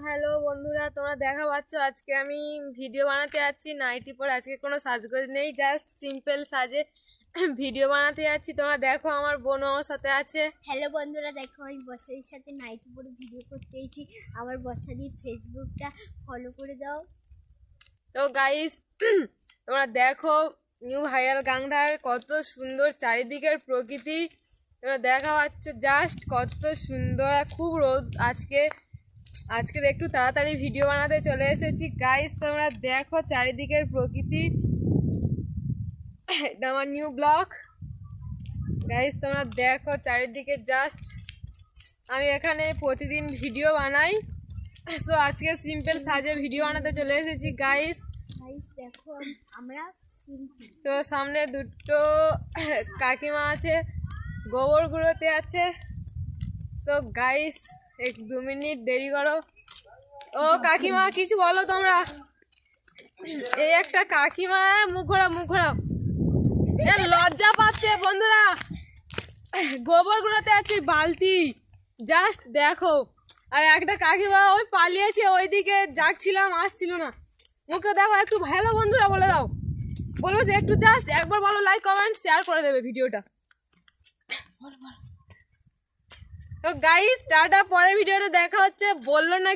Hello বন্ধুরা, তোমরা দেখা পাচ্ছ আজকে আমি ভিডিও বানাতে যাচ্ছি নাইটি পরে। আজকে কোনো সাজগোজ নেই, জাস্ট সিম্পল সাজে ভিডিও বানাতে যাচ্ছি। তোমরা দেখো আমার বোন আমার সাথে আছে। হ্যালো বন্ধুরা, দেখো আমি বর্ষাদির সাথে নাইটি পরে ভিডিও করতে এসেছি। আমার বর্ষাদির ফেসবুকটা ফলো করে দাও। তো গাইস তোমরা দেখো নিউ ভাইরাল গাংধার কত সুন্দর চারিদিকের প্রকৃতি তোমরা দেখা পাচ্ছ, জাস্ট কত সুন্দর। আর খুব রোদ আজকের একটু তাড়াতাড়ি ভিডিও বানাতে চলে এসেছি। গাইস তোমরা দেখো চারিদিকের প্রকৃতি, এটা আমার নিউ ব্লগ। গাইস তোমরা দেখো চারিদিকে, জাস্ট আমি এখানে প্রতিদিন ভিডিও বানাই, সো আজকে সিম্পল সাজে ভিডিও বানাতে চলে এসেছি গাইস। দেখো আমরা সিম্পল। তো সামনে দুটো কাকিমা আছে, গোবর গুঁড়োতে আছে। তো গাইস 1-2 মিনিট দেরি করো। ও কাকিমা কিছু বলো তোমরা। এই একটা কাকিমা, মুখ ঘোরাও। লজ্জা পাচ্ছে বন্ধুরা, গোবর গুঁড়োতে আছে বালতি, জাস্ট দেখো। আর একটা কাকিমা ওই পালিয়েছে, ওইদিকে যাচ্ছিলাম আসছিল না। মুখটা দেখো একটু। হ্যালো বন্ধুরা বলে দাও, বলবো যে একটু জাস্ট একবার বলো, লাইক কমেন্ট শেয়ার করে দেবে ভিডিওটা। তো গাইস টাটা, পরে ভিডিওটা দেখা হচ্ছে। বললো না